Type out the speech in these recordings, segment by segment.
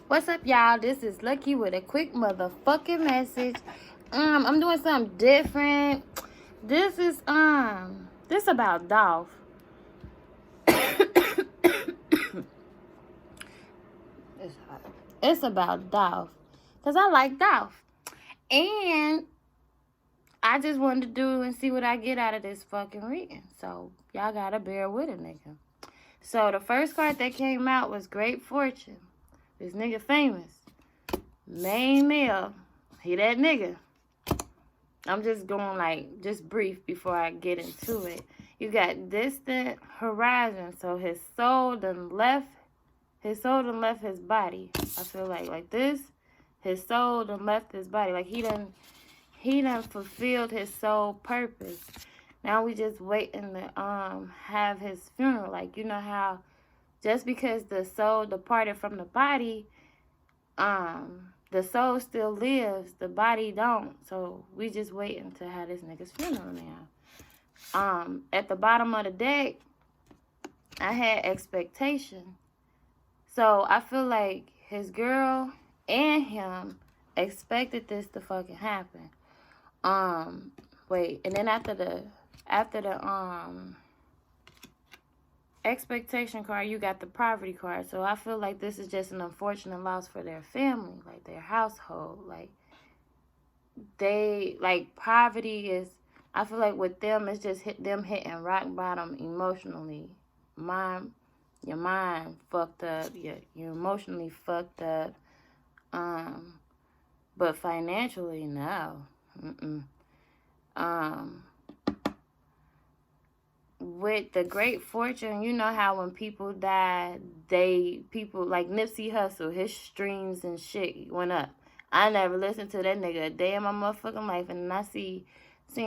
What's up, y'all? This is Luckii with a quick motherfucking message. I'm doing something different. This is this about Dolph. It's about Dolph, cause I like Dolph, and I just wanted to do and see what I get out of this fucking reading. So y'all gotta bear with it, nigga. So the first card that came out was Great Fortune. This nigga famous. Main male. He that nigga. I'm just going just brief before I get into it. You got distant horizon. So his soul done left his body. I feel like this. His soul done left his body. Like he done fulfilled his soul purpose. Now we just waiting to have his funeral. Like, you know how just because the soul departed from the body, the soul still lives, the body don't. So we just waiting to have this nigga's funeral now. At the bottom of the deck, I had expectation. So I feel like his girl and him expected this to fucking happen. Wait, and then after the expectation card, you got the poverty card. So I feel like this is just an unfortunate loss for their family, like their household. Like poverty is, I feel like with them, it's just them hitting rock bottom emotionally. Your mind fucked up. You're emotionally fucked up. But financially, no. With the Great Fortune, you know how when people die, people like Nipsey Hussle, his streams and shit went up. I never listened to that nigga a day in my motherfucking life, and I seeing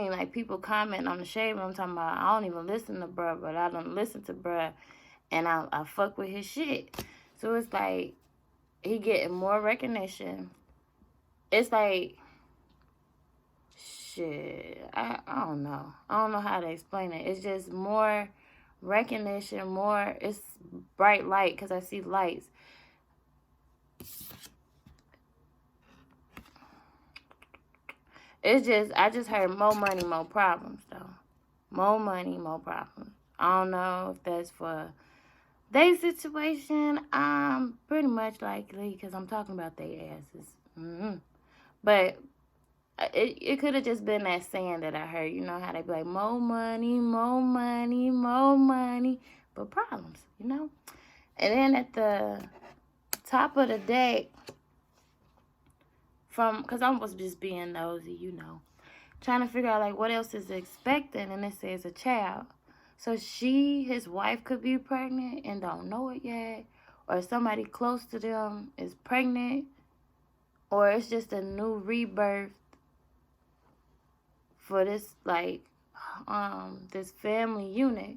like people comment on the shade room talking about, I don't even listen to bruh, but I don't listen to bruh, and I fuck with his shit. So it's like he getting more recognition. It's like, shit, I don't know. I don't know how to explain it. It's just more recognition, more, it's bright light, because I see lights. It's just, I just heard more money, more problems, though. More money, more problems. I don't know if that's for their situation. Pretty much likely, because I'm talking about their asses. But it could have just been that saying that I heard. You know how they be like, more money, more money, more money. But problems, you know? And then at the top of the deck, because I was just being nosy, you know, trying to figure out, like, what else is expecting. And it says a child. So his wife could be pregnant and don't know it yet. Or somebody close to them is pregnant. Or it's just a new rebirth for this, like, this family unit.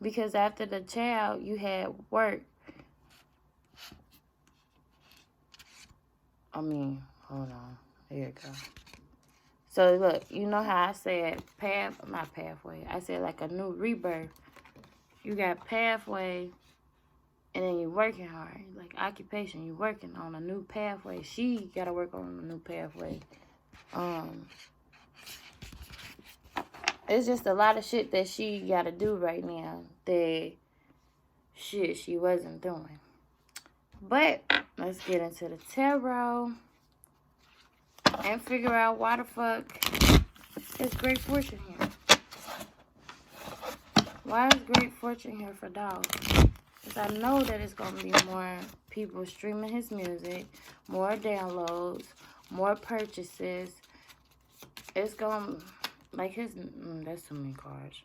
Because after the child, you had work. Hold on. Here it goes. So, look, you know how I said not pathway. I said, like, a new rebirth. You got pathway, and then you're working hard. Like, occupation, you're working on a new pathway. She got to work on a new pathway. It's just a lot of shit that she got to do right now that shit she wasn't doing. But let's get into the tarot and figure out why the fuck is Great Fortune here. Why is Great Fortune here for Dolph? Because I know that it's going to be more people streaming his music, more downloads, more purchases. It's going to, like, that's too many cards.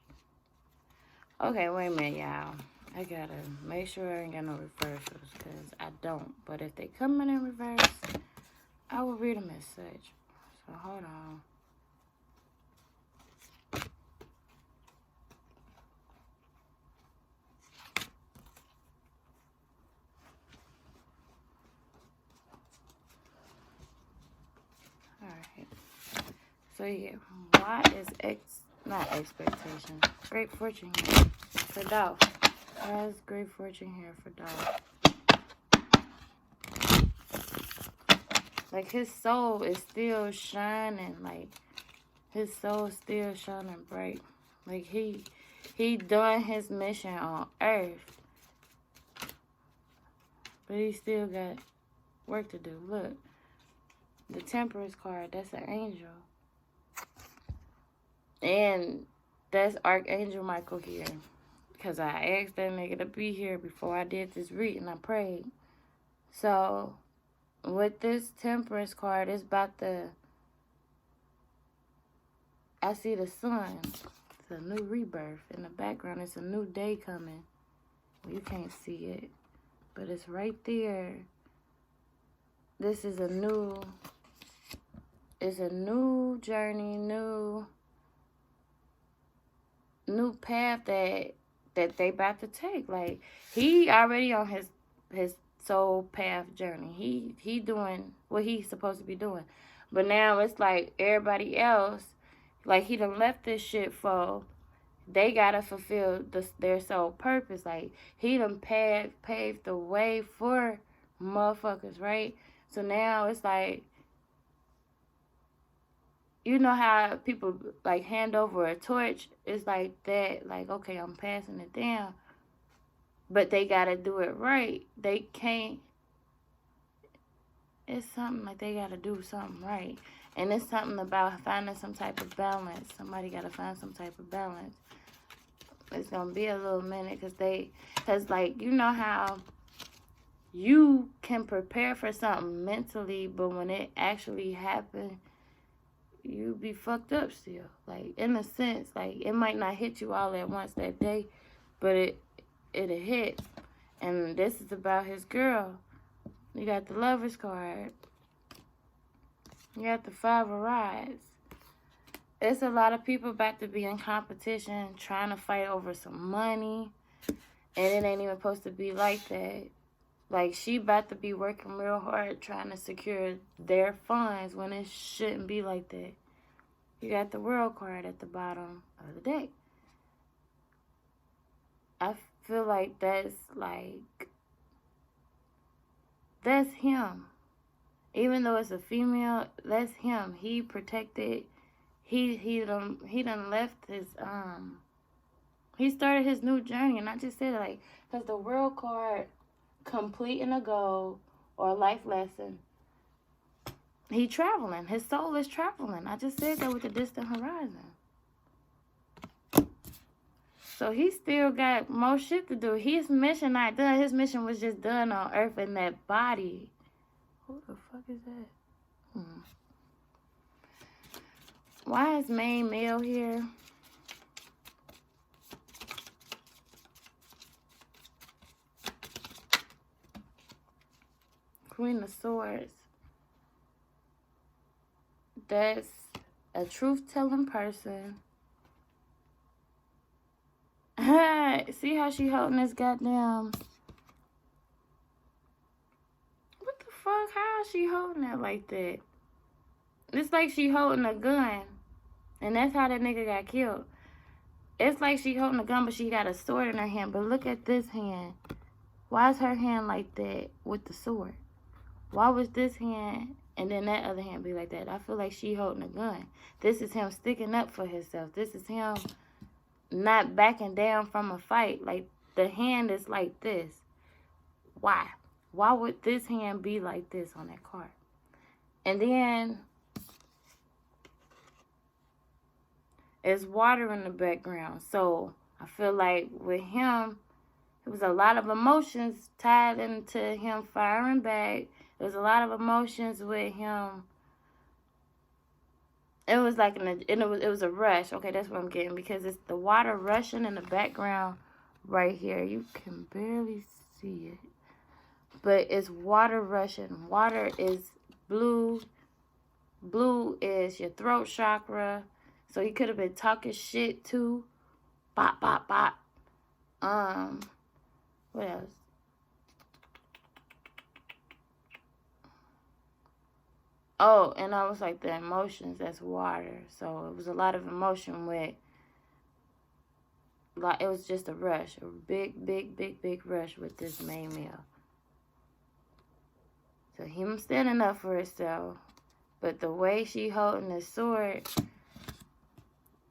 Okay, wait a minute, y'all. I got to make sure I ain't got no reversals, because I don't. But if they come in reverse, I will read them as such. So, hold on. Alright. So, yeah. Why is not expectation. Great Fortune here for Dolph. Why is Great Fortune here for Dolph? Like, his soul is still shining. Like, his soul still shining bright. Like, he done his mission on earth. But he still got work to do. Look. The Temperance card. That's an angel. And that's Archangel Michael here. Because I asked that nigga to be here before I did this reading. I prayed. So, with this Temperance card, it's about the... I see the sun. It's a new rebirth. In the background, it's a new day coming. You can't see it. But it's right there. This is a new... It's a new journey, new path that they about to take. Like, he already on his soul path journey. He doing what he's supposed to be doing. But now it's like everybody else, like, he done left this shit for, they gotta fulfill their soul purpose. Like, he done paved the way for motherfuckers, right? So now it's like, you know how people, like, hand over a torch? It's like that. Like, okay, I'm passing it down. But they got to do it right. They can't. It's something like they got to do something right. And it's something about finding some type of balance. Somebody got to find some type of balance. It's going to be a little minute because, like, you know how you can prepare for something mentally, but when it actually happens, you be fucked up still. Like, in a sense, like, it might not hit you all at once that day, but it'll hit. And this is about his girl. You got the Lover's card. You got the Five of Rods. It's a lot of people about to be in competition, trying to fight over some money. And it ain't even supposed to be like that. Like, she about to be working real hard trying to secure their funds when it shouldn't be like that. You got the World card at the bottom of the deck. I feel like that's him. Even though it's a female, that's him. He protected. He done left his he started his new journey, and I just said, like, because the World card, completing a goal or a life lesson. He traveling. His soul is traveling. I just said that with the distant horizon. So he still got more shit to do. His mission not done. His mission was just done on Earth in that body. Who the fuck is that? Why is main male here? Queen of Swords. That's a truth-telling person. See how she holding this goddamn... What the fuck? How is she holding it like that? It's like she holding a gun. And that's how that nigga got killed. It's like she holding a gun, but she got a sword in her hand. But look at this hand. Why is her hand like that with the sword? Why was this hand and then that other hand be like that? I feel like she holding a gun. This is him sticking up for himself. This is him not backing down from a fight. Like, the hand is like this. Why? Why would this hand be like this on that card? And then it's water in the background. So I feel like with him, it was a lot of emotions tied into him firing back. There was a lot of emotions with him. It was like it was a rush. Okay, that's what I'm getting, because it's the water rushing in the background right here. You can barely see it, but it's water rushing. Water is blue. Blue is your throat chakra. So he could have been talking shit too. Bop, bop, bop. What else? Oh, and I was like, the emotions, that's water. So it was a lot of emotion with, like, it was just a rush. A big rush with this main male. So him standing up for himself. But the way she holding the sword,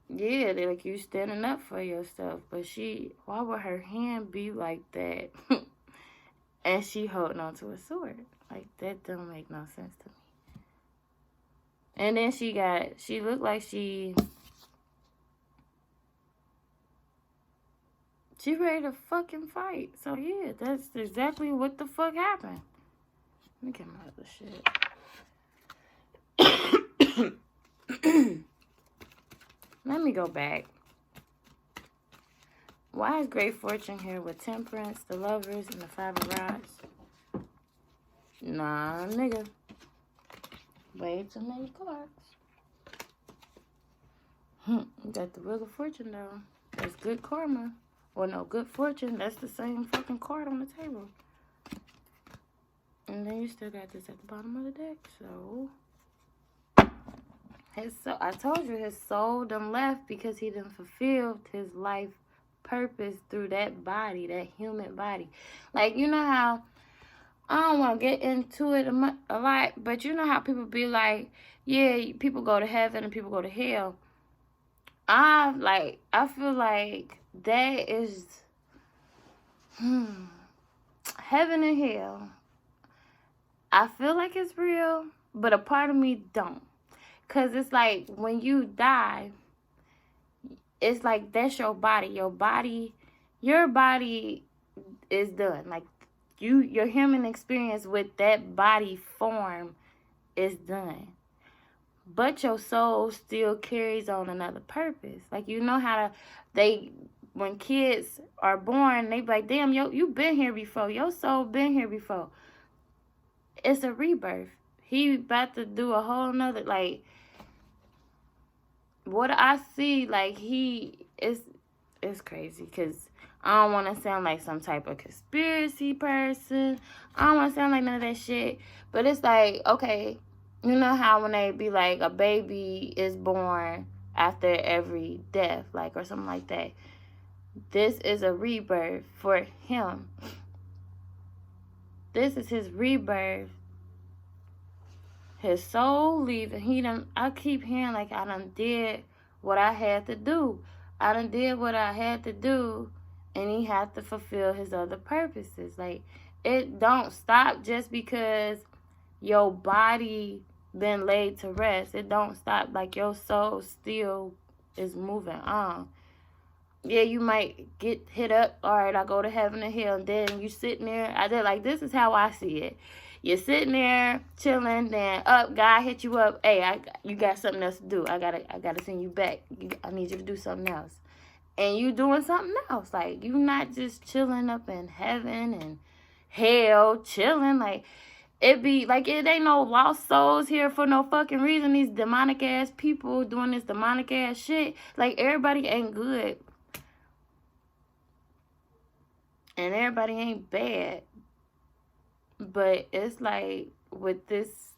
yeah, they like you standing up for yourself. But why would her hand be like that? And she holding on to a sword. Like, that don't make no sense to me. And then she looked like she ready to fucking fight. So, yeah, that's exactly what the fuck happened. Let me get my other shit. Let me go back. Why is Great Fortune here with Temperance, the Lovers, and the Five of Rods? Nah, nigga. Way too many cards. You got the Wheel of Fortune, though. That's good karma. Well, no, good fortune. That's the same fucking card on the table. And then you still got this at the bottom of the deck, so... I told you his soul done left because he done fulfilled his life purpose through that body, that human body. Like, you know how, I don't want to get into it a lot, but you know how people be like, yeah, people go to heaven and people go to hell. I feel like that is, heaven and hell. I feel like it's real, but a part of me don't. Because it's like when you die, it's like that's your body. Your body is done. Like your human experience with that body form is done. But your soul still carries on another purpose. Like, you know how when kids are born, they be like, damn, you been here before. Your soul been here before. It's a rebirth. He about to do a whole nother, like, what I see, like, it's crazy, because I don't want to sound like some type of conspiracy person. I don't want to sound like none of that shit. But it's like, okay, you know how when they be like, a baby is born after every death, like, or something like that. This is a rebirth for him. This is his rebirth. His soul leaving. I keep hearing like I done did what I had to do. I done did what I had to do, and he had to fulfill his other purposes. Like, it don't stop just because your body been laid to rest. It don't stop. Like, your soul still is moving on. Yeah, you might get hit up. All right, I go to heaven and hell. And then you sitting there. This is how I see it. You're sitting there chilling, then God hit you up. Hey, you got something else to do. I gotta send you back. I need you to do something else. And you doing something else. Like, you not just chilling up in heaven and hell, chilling. Like, it ain't no lost souls here for no fucking reason. These demonic ass people doing this demonic ass shit. Like, everybody ain't good. And everybody ain't bad. But it's like, with this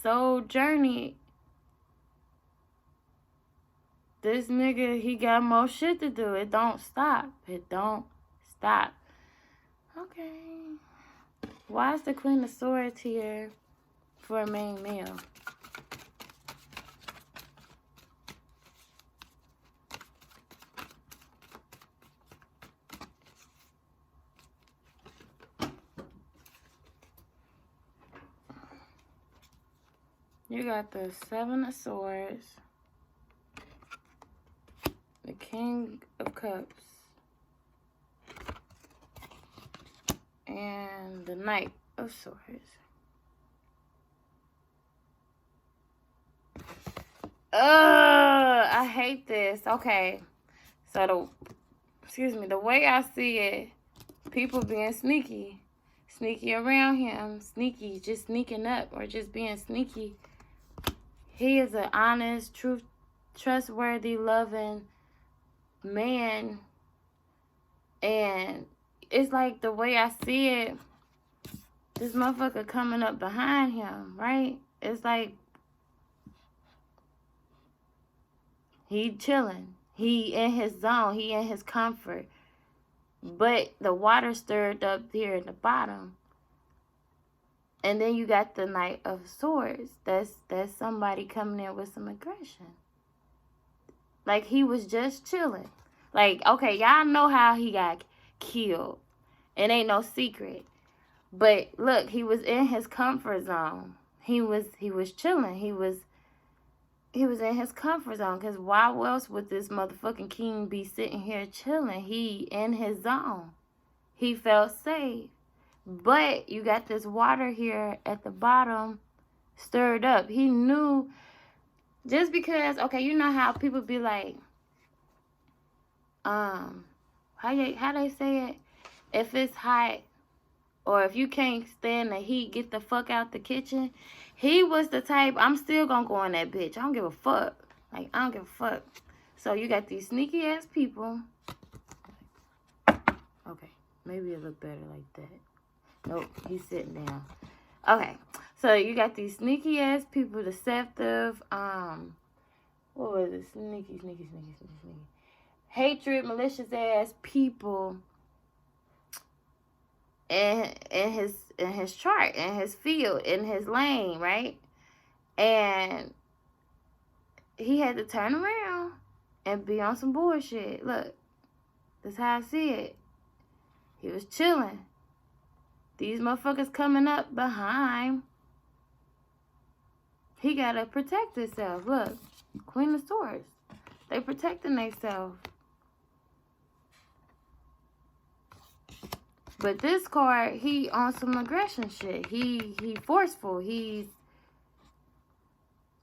soul journey, this nigga, he got more shit to do. It don't stop. It don't stop. Okay. Why is the Queen of Swords here for a main male? You got the Seven of Swords, the King of Cups, and the Knight of Swords. I hate this. Okay. So the way I see it, people being sneaky around him, just sneaking up, or just being sneaky. He is an honest, trustworthy, loving man. And it's like, the way I see it, this motherfucker coming up behind him, right? It's like, he chilling. He in his zone. He in his comfort. But the water stirred up here at the bottom. And then you got the Knight of Swords. That's somebody coming in with some aggression. Like, he was just chilling. Like, okay, y'all know how he got killed. It ain't no secret. But look, he was in his comfort zone. He was chilling. He was in his comfort zone. Because why else would this motherfucking king be sitting here chilling? He in his zone. He felt safe. But you got this water here at the bottom stirred up. He knew, just because, okay, you know how people be like, how they say it? If it's hot, or if you can't stand the heat, get the fuck out the kitchen. He was the type, I'm still gonna go in that bitch. I don't give a fuck. Like, I don't give a fuck. So you got these sneaky ass people. Okay, maybe it look better like that. Nope, he's sitting down. Okay, so you got these sneaky ass people, deceptive, what was it? Sneaky. Hatred, malicious ass people in his chart, in his field, in his lane, right? And he had to turn around and be on some bullshit. Look, that's how I see it. He was chilling. These motherfuckers coming up behind. He gotta protect himself. Look, Queen of Swords. They protecting themselves. But this card, he on some aggression shit. He forceful. He's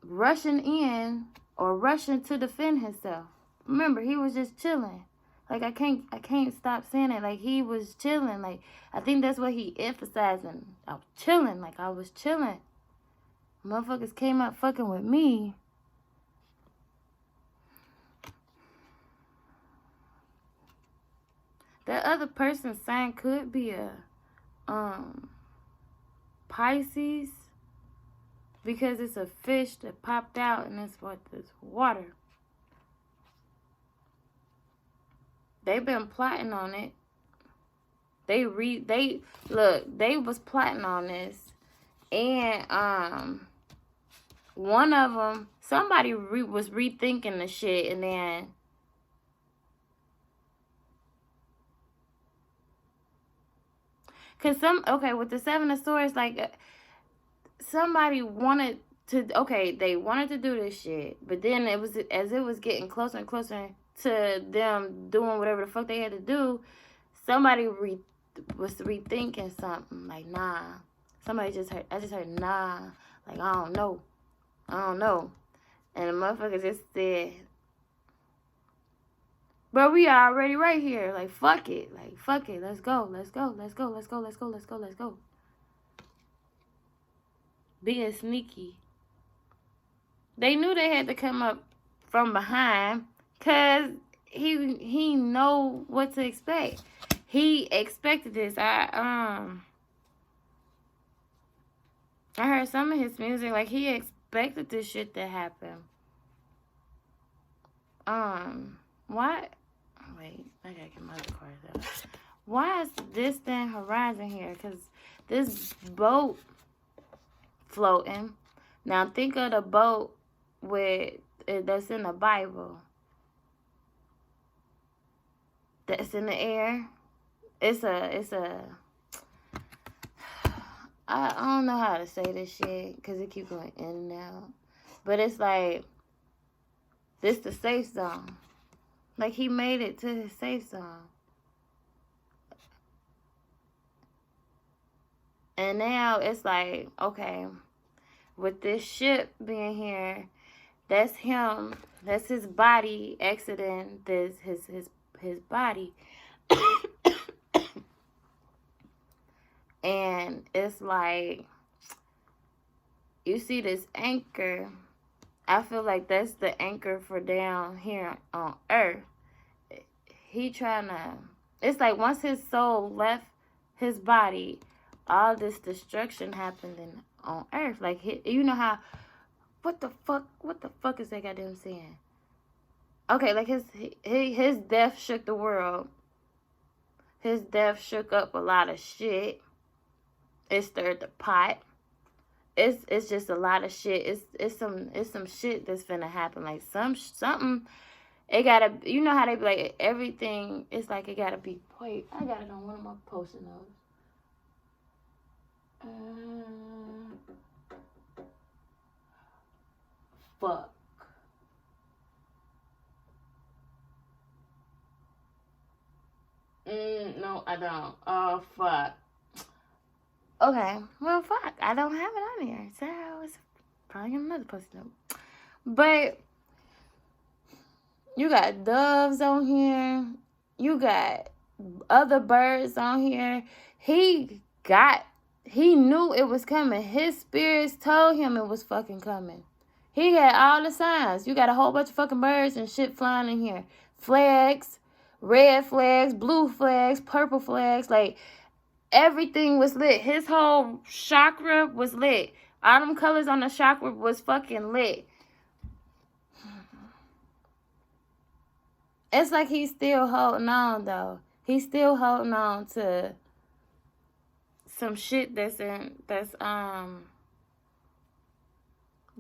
rushing in or rushing to defend himself. Remember, he was just chilling. Like, I can't stop saying it. Like, he was chilling. Like, I think that's what he emphasizing. I was chilling. Like, I was chilling. Motherfuckers came up fucking with me. That other person's sign could be a Pisces, because it's a fish that popped out and it's what, this water. They've been plotting on it. They was plotting on this. And one of them, somebody was rethinking the shit, and then with the Seven of Swords, like, somebody wanted to, they wanted to do this shit, but then it was getting closer and closer to them doing whatever the fuck they had to do, somebody was rethinking something. Like, nah. I just heard, nah. Like, I don't know. And the motherfucker just said, bro, we already right here. Like, fuck it. Let's go. Being sneaky. They knew they had to come up from behind, because he know what to expect. He expected this. I heard some of his music, like, he expected this shit to happen. Why? Wait, I gotta get my other cards out. Why is this thing horizon here? Because this boat floating. Now think of the boat that's in the Bible. That's in the air. It's a I don't know how to say this shit because it keeps going in and out. But it's like, this the safe zone. Like, he made it to his safe zone. And now it's like, okay, with this ship being here, that's him. That's his body exiting his body. And it's like, you see this anchor. I feel like that's the anchor for down here on earth. He trying to, it's like once his soul left his body, all this destruction happened on earth. Like, you know how, what the fuck is that goddamn saying? Okay, like his death shook the world. His death shook up a lot of shit. It stirred the pot. it's just a lot of shit. It's some shit that's finna happen. Like something. It gotta, you know how they be like everything. It's like it gotta be. Wait, I got it on one of my post-it notes. Fuck. No, I don't. Oh, fuck. Okay, well, fuck. I don't have it on here, so it's probably another post-it note. But you got doves on here. You got other birds on here. He knew it was coming. His spirits told him it was fucking coming. He had all the signs. You got a whole bunch of fucking birds and shit flying in here. Flags, red flags, blue flags, purple flags. Like, everything was lit. His whole chakra was lit. All them colors on the chakra was fucking lit. It's like he's still holding on, though. He's still holding on to some shit that's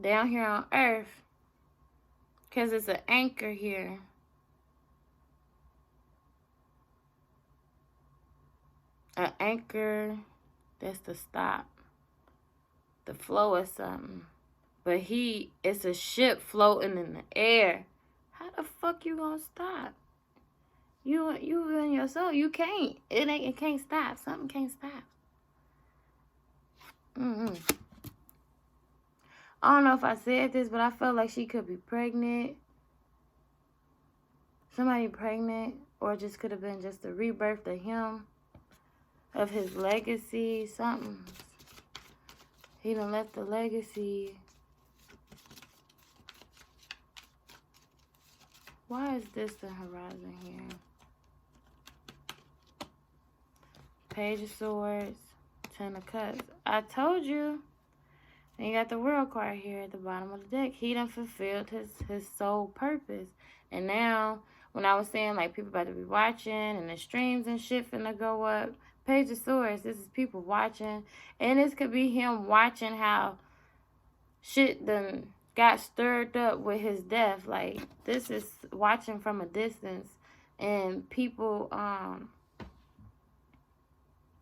down here on Earth. Because it's an anchor here. An anchor that's to stop the flow of something. But it's a ship floating in the air. How the fuck you gonna stop? You in your soul. You can't. It can't stop. Something can't stop. I don't know if I said this, but I felt like she could be pregnant. Somebody pregnant. Or it just could have been just a rebirth of him. Of his legacy. Something. He done left the legacy. Why is this the horizon here? Page of Swords. Ten of Cups. I told you. And you got the World card here at the bottom of the deck. He done fulfilled his soul purpose. And now, when I was saying, like, people about to be watching and the streams and shit finna go up. Page of Swords. This is people watching. And this could be him watching how shit done got stirred up with his death. Like, this is watching from a distance. And people,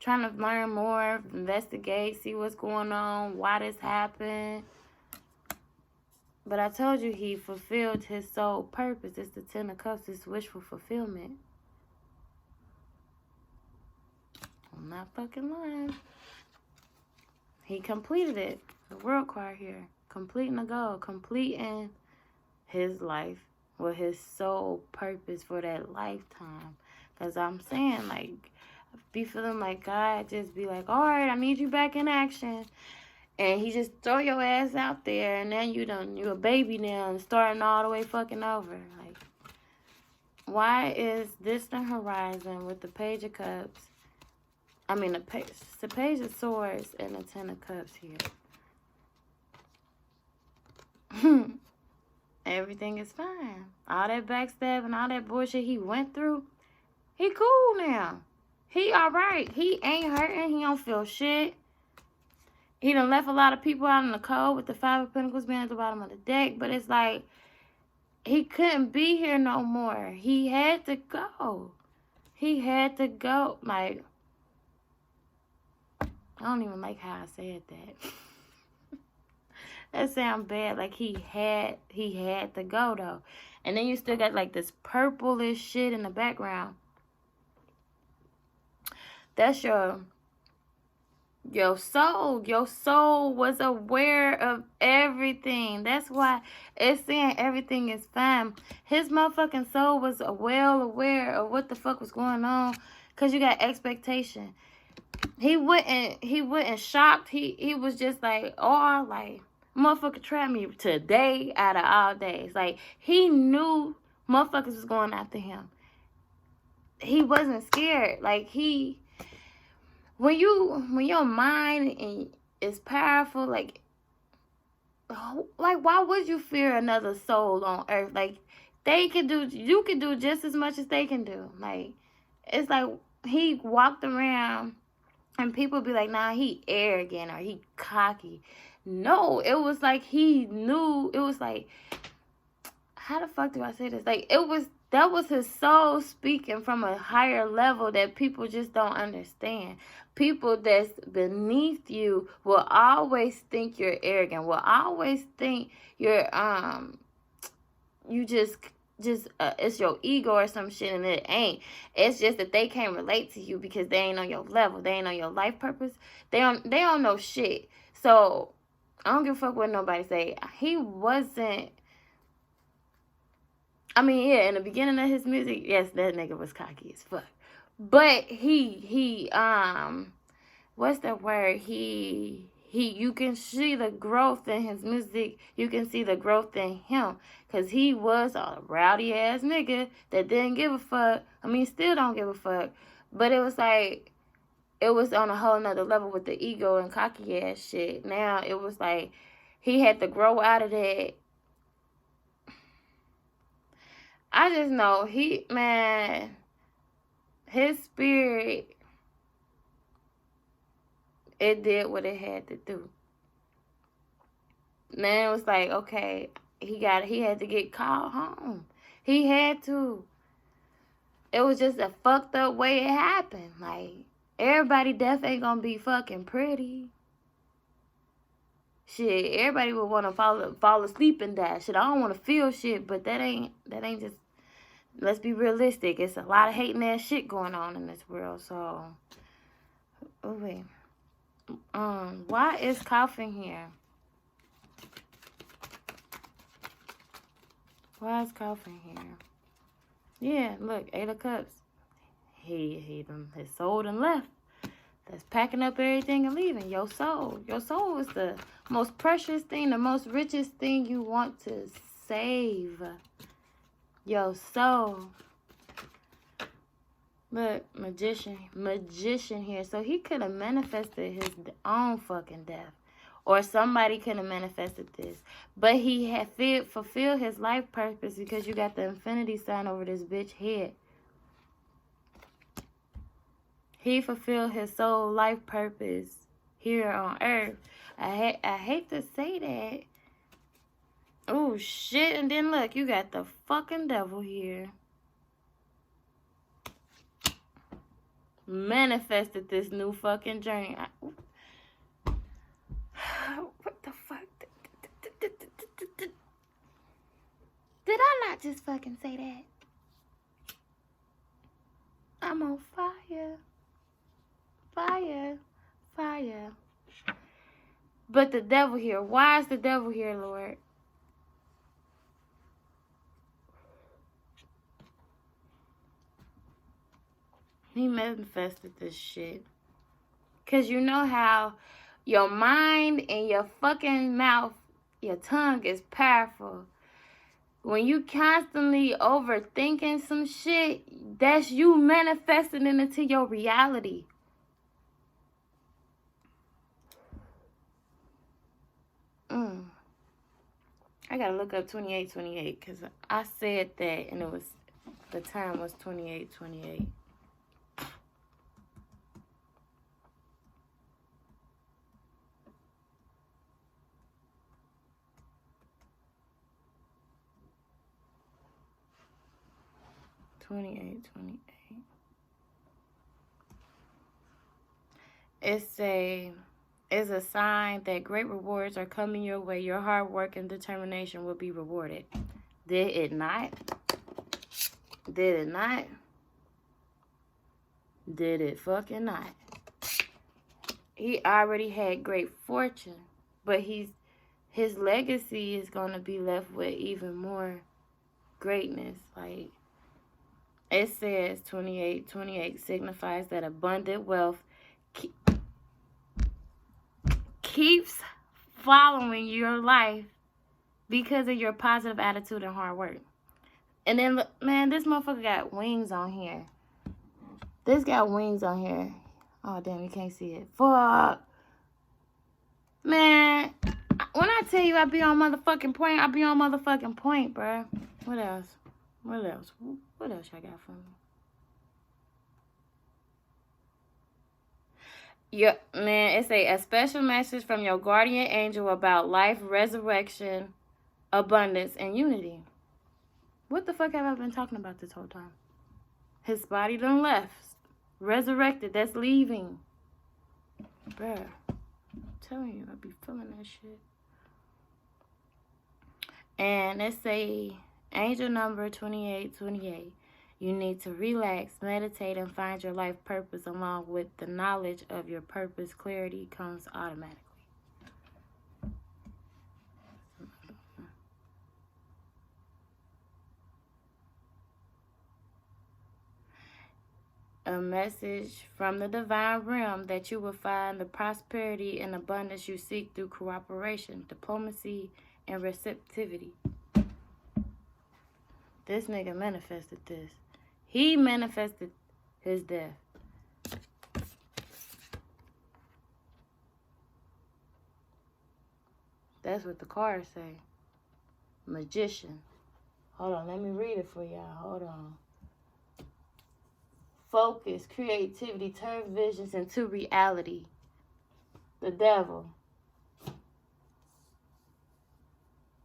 trying to learn more, investigate, see what's going on, why this happened. But I told you he fulfilled his soul purpose. It's the Ten of Cups, it's wishful fulfillment. I'm not fucking lying. He completed it. The World card here. Completing the goal. Completing his life with his soul purpose for that lifetime. Because I'm saying, like, be feeling like God just be like, all right, I need you back in action. And he just throw your ass out there. And then you a baby now and starting all the way fucking over. Like, why is this the horizon with the Page of Cups? I mean, the Page of Swords and the Ten of Cups here. Everything is fine. All that backstabbing, all that bullshit he went through, he cool now. He alright. He ain't hurting. He don't feel shit. He done left a lot of people out in the cold with the Five of Pentacles being at the bottom of the deck. But it's like, he couldn't be here no more. He had to go. He had to go. Like, I don't even like how I said that. That sounds bad. Like, he had to go, though. And then you still got, like, this purplish shit in the background. That's your soul. Your soul was aware of everything. That's why it's saying everything is fine. His motherfucking soul was well aware of what the fuck was going on. Because you got expectation. He wasn't shocked. He was just like, oh, like, motherfucker trapped me today out of all days. Like, he knew motherfuckers was going after him. He wasn't scared. Like, when your mind is powerful, like, why would you fear another soul on earth? Like, you can do just as much as they can do. Like, it's like he walked around And people be like, nah, he arrogant or he cocky. No, it was like he knew. It was like, how the fuck do I say this? Like, that was his soul speaking from a higher level that people just don't understand. People that's beneath you will always think you're arrogant, will always think you're, you just it's your ego or some shit, and it ain't. It's just that they can't relate to you because they ain't on your level. They ain't on your life purpose. They don't know shit. So I don't give a fuck what nobody say. He wasn't. I mean, yeah, in the beginning of his music, yes, that nigga was cocky as fuck. But he what's that word? You can see the growth in his music. You can see the growth in him. Because he was a rowdy ass nigga that didn't give a fuck. I mean, still don't give a fuck. But it was like, it was on a whole nother level with the ego and cocky ass shit. Now it was like, he had to grow out of that. I just know his spirit, it did what it had to do. Man, it was like, okay, he had to get called home. He had to. It was just a fucked up way it happened. Like, everybody death ain't gonna be fucking pretty. Shit, everybody would want to fall asleep and die. Shit, I don't want to feel shit, but that ain't just, let's be realistic. It's a lot of hating ass shit going on in this world, so. Oh, wait. Why is coughing here? Why is coughing here? Yeah, look, 8 of Cups. His soul done left. That's packing up everything and leaving. Your soul. Your soul is the most precious thing, the most richest thing you want to save. Your soul. Look, magician here. So he could have manifested his own fucking death. Or somebody could have manifested this. But he had fulfilled his life purpose because you got the infinity sign over this bitch head. He fulfilled his soul life purpose here on earth. I hate to say that. Oh, shit. And then look, you got the fucking devil here. Manifested this new fucking journey. What the fuck? Did I not just fucking say that? I'm on fire. Fire. Fire. But the devil here. Why is the devil here, Lord? He manifested this shit. Because you know how your mind and your fucking mouth, your tongue is powerful. When you constantly overthinking some shit, that's you manifesting it into your reality. I gotta look up 2828 because I said that and the term was 2828. It's a sign that great rewards are coming your way. Your hard work and determination will be rewarded. Did it not? Did it not? Did it fucking not? He already had great fortune, but his legacy is going to be left with even more greatness. Like, it says 2828 signifies that abundant wealth keeps following your life because of your positive attitude and hard work. And then, look, man, this motherfucker got wings on here. This got wings on here. Oh, damn, you can't see it. Fuck. Man, when I tell you I be on motherfucking point, I be on motherfucking point, bruh. What else? What else? What else y'all got for me? It's a special message from your guardian angel about life, resurrection, abundance, and unity. What the fuck have I been talking about this whole time? His body done left. Resurrected. That's leaving. Bruh. I'm telling you, I be feeling that shit. And it's a angel number 2828. You need to relax, meditate, and find your life purpose. Along with the knowledge of your purpose, clarity comes automatically. A message from the divine realm that you will find the prosperity and abundance you seek through cooperation, diplomacy, and receptivity. This nigga manifested this. He manifested his death. That's what the cards say. Magician. Hold on, let me read it for y'all. Hold on. Focus, creativity, turn visions into reality. The devil.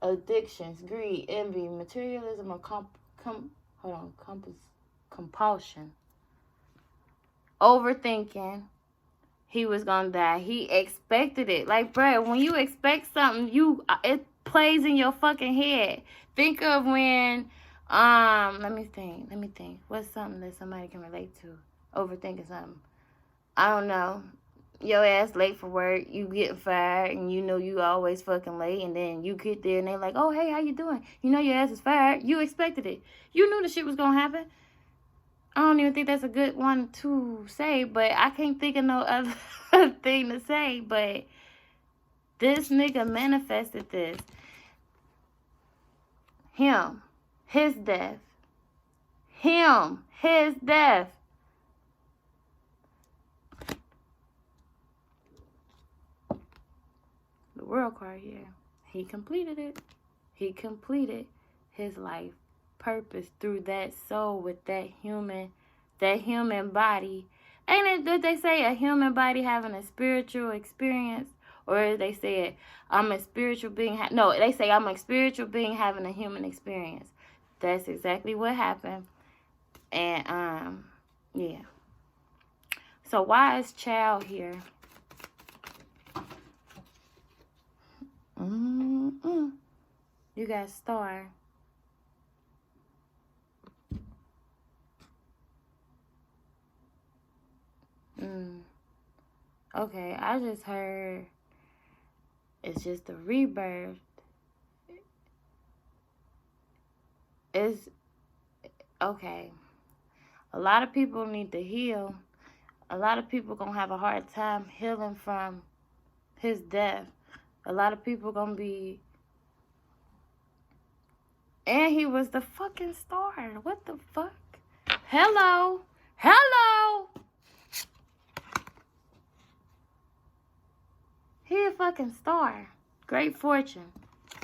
Addictions, greed, envy, materialism, or compulsion. Overthinking. He was gonna die. He expected it. Like, bro, when you expect something, it plays in your fucking head. Think of when, let me think. What's something that somebody can relate to? Overthinking something. I don't know. Your ass late for work, you get fired, and you know you always fucking late, and then you get there, and they're like, oh, hey, how you doing? You know your ass is fired. You expected it. You knew the shit was gonna happen. I don't even think that's a good one to say, but I can't think of no other thing to say, but this nigga manifested this. Him. His death. Him. His death. The world card here. He completed it. He completed his life purpose through that soul with that human body. Ain't it that they say a human body having a spiritual experience? Or they say I'm a spiritual being. No, they say I'm a spiritual being having a human experience. That's exactly what happened. And yeah. So why is child here? You got star. Okay, I just heard it's just a rebirth. It's okay. A lot of people need to heal. A lot of people gonna have a hard time healing from his death. A lot of people gonna be. And he was the fucking star. What the fuck? Hello. Hello. He a fucking star. Great fortune.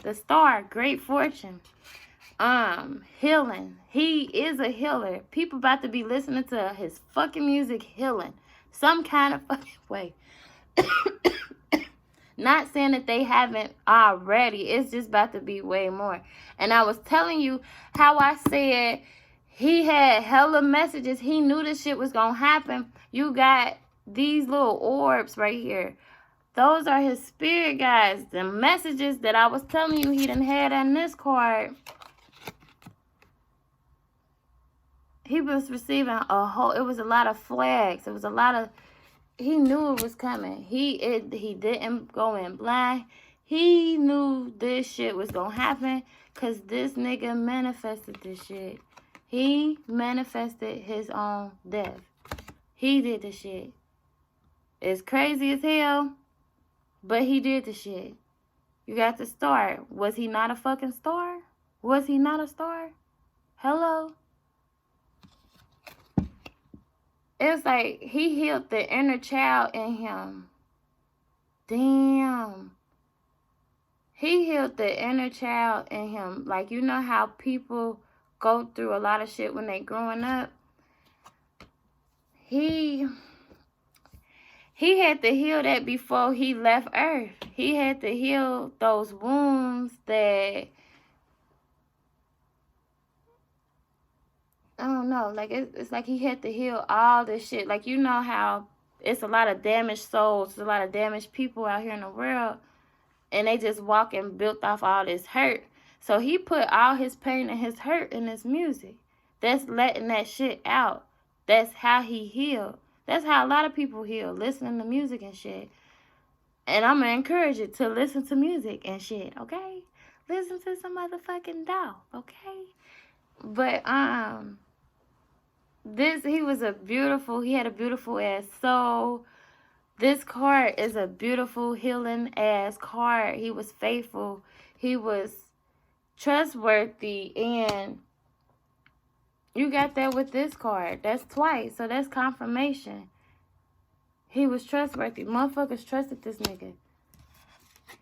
The star, great fortune. Healing. He is a healer. People about to be listening to his fucking music healing. Some kind of fucking way. Not saying that they haven't already. It's just about to be way more. And I was telling you how I said he had hella messages. He knew this shit was going to happen. You got these little orbs right here. Those are his spirit guides. The messages that I was telling you he done had on this card. He was receiving it was a lot of flags. It was a lot of, he knew it was coming. He didn't go in blind. He knew this shit was gonna happen because this nigga manifested this shit. He manifested his own death. He did the shit. It's crazy as hell, but he did the shit. You got the star. Was he not a fucking star? Was he not a star? Hello? It's like he healed the inner child in him. Damn. He healed the inner child in him. Like, you know how people go through a lot of shit when they growing up? He he had to heal that before he left Earth. He had to heal those wounds that, I don't know, like it's like he had to heal all this shit. Like, you know how it's a lot of damaged souls, a lot of damaged people out here in the world, and they just walk and built off all this hurt. So he put all his pain and his hurt in his music. That's letting that shit out. That's how he healed. That's how a lot of people heal, listening to music and shit. And I'm going to encourage you to listen to music and shit, okay? Listen to some motherfucking Dolph, okay? But, he had a beautiful ass soul. This card is a beautiful healing ass card. He was faithful. He was trustworthy, and you got that with this card. That's twice, so that's confirmation. He was trustworthy. Motherfuckers trusted this nigga.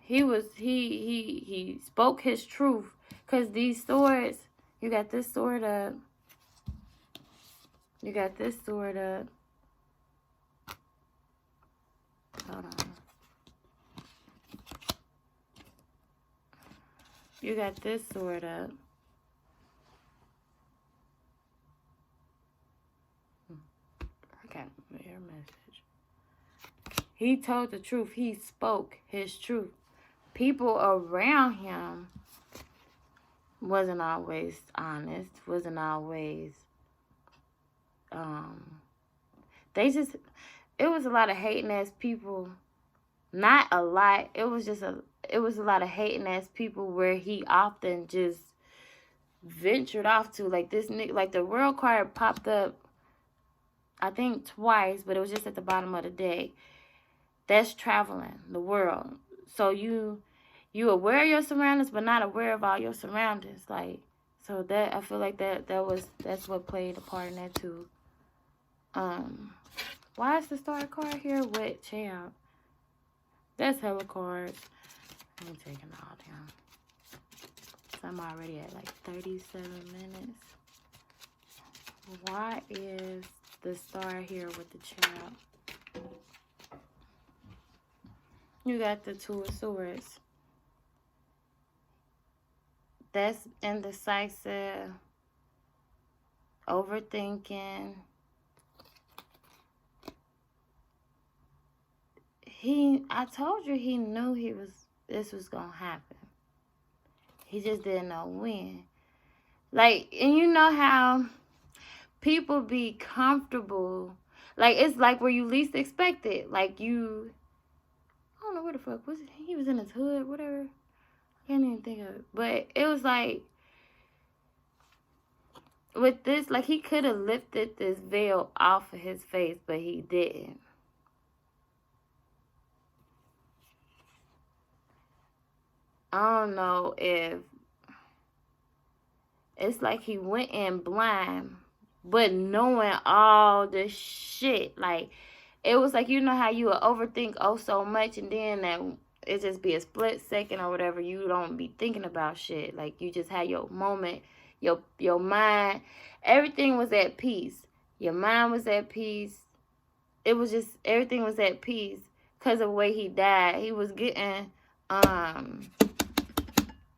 He spoke his truth. Cause these swords, you got this sword up. You got this sword up. Hold on. You got this sword up. I got your message. He told the truth. He spoke his truth. People around him wasn't always honest. Wasn't always, it was a lot of hating ass people. Not a lot. It was a lot of hating ass people where he often just ventured off to. Like this nigga, like the world card popped up, I think twice, but it was just at the bottom of the deck. That's traveling the world. So you aware of your surroundings, but not aware of all your surroundings. Like, so that, I feel like that's what played a part in that too. Why is the star card here? Wet champ. That's hella cards. Let me take it all down. So I'm already at like 37 minutes. Why is the star here with the child? You got the Two of Swords. That's indecisive, overthinking. I told you he knew this was gonna happen. He just didn't know when. Like, and you know how people be comfortable. Like, it's like where you least expect it. Like, I don't know where the fuck was it. He was in his hood, whatever. I can't even think of it. But it was like, with this, like, he could have lifted this veil off of his face, but he didn't. I don't know if it's like he went in blind, but knowing all the shit. Like, it was like, you know how you would overthink so much, and then that it just be a split second or whatever, you don't be thinking about shit. Like, you just had your moment, your mind, everything was at peace. Your mind was at peace. It was just, everything was at peace because of the way he died. He was getting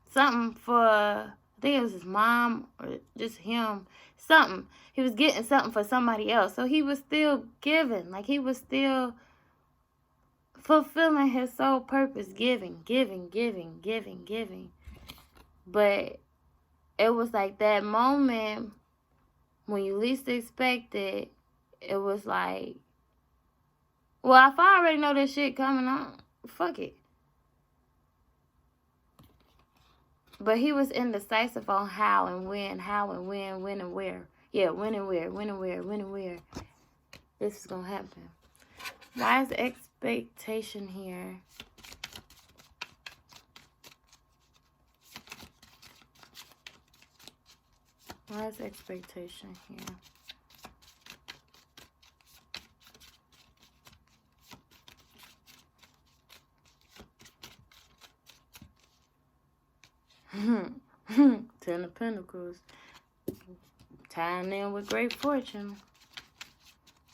something for, I think it was his mom or just him, something. He was getting something for somebody else. So he was still giving. Like, he was still fulfilling his sole purpose, giving. But it was like that moment when you least expect it, it was like, well, if I already know this shit coming on, fuck it. But he was indecisive on how and when and where. Yeah, when and where. This is going to happen. Why is the expectation here? Why is expectation here? Ten of Pentacles. Tying in with great fortune.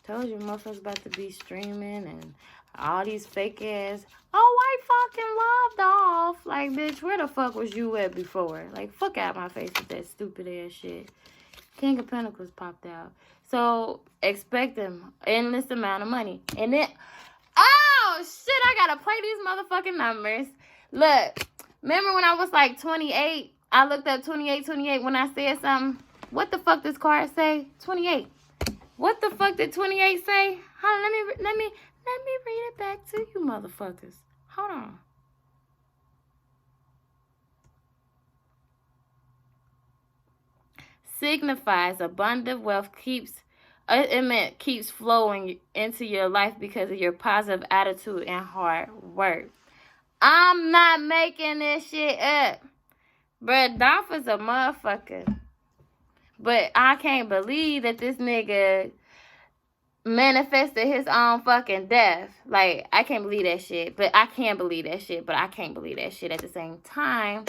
Told you motherfuckers about to be streaming and All these fake ass, oh, I fucking love Dolph. Like, bitch, where the fuck was you at before? Like, fuck out my face with that stupid ass shit. King of Pentacles popped out. So, expect them endless amount of money. And then, oh, shit, I gotta play these motherfucking numbers. Look, remember when I was like 28? I looked up 28 when I said something. What the fuck does card say? 28. What the fuck did 28 say? Let me read it back to you motherfuckers. Hold on. Signifies abundant wealth keeps flowing into your life because of your positive attitude and hard work. I'm not making this shit up. Bruh, Dolph is a motherfucker. But I can't believe that this nigga manifested his own fucking death. Like, I can't believe that shit. But I can believe that shit. But I can't believe that shit at the same time.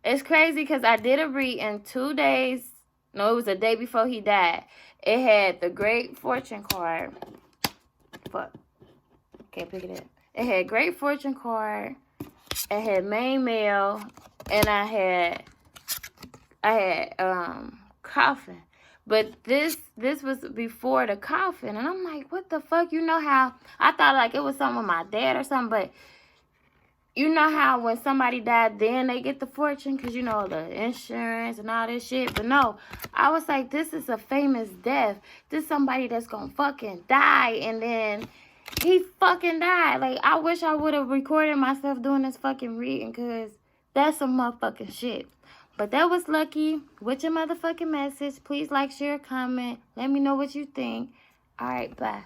It's crazy because I did a read in 2 days. No, it was a day before he died. It had the Great Fortune card. Fuck. Can't pick it up. It had Great Fortune card. It had main mail. And I had coffin. But this was before the coffin. And I'm like, what the fuck? You know how I thought like it was something with my dad or something, but you know how when somebody died, then they get the fortune because, you know, the insurance and all this shit. But no, I was like, this is a famous death. This is somebody that's going to fucking die. And then he fucking died. Like, I wish I would have recorded myself doing this fucking reading because that's some motherfucking shit. But that was Luckii. What's your motherfucking message? Please like, share, comment. Let me know what you think. All right, bye.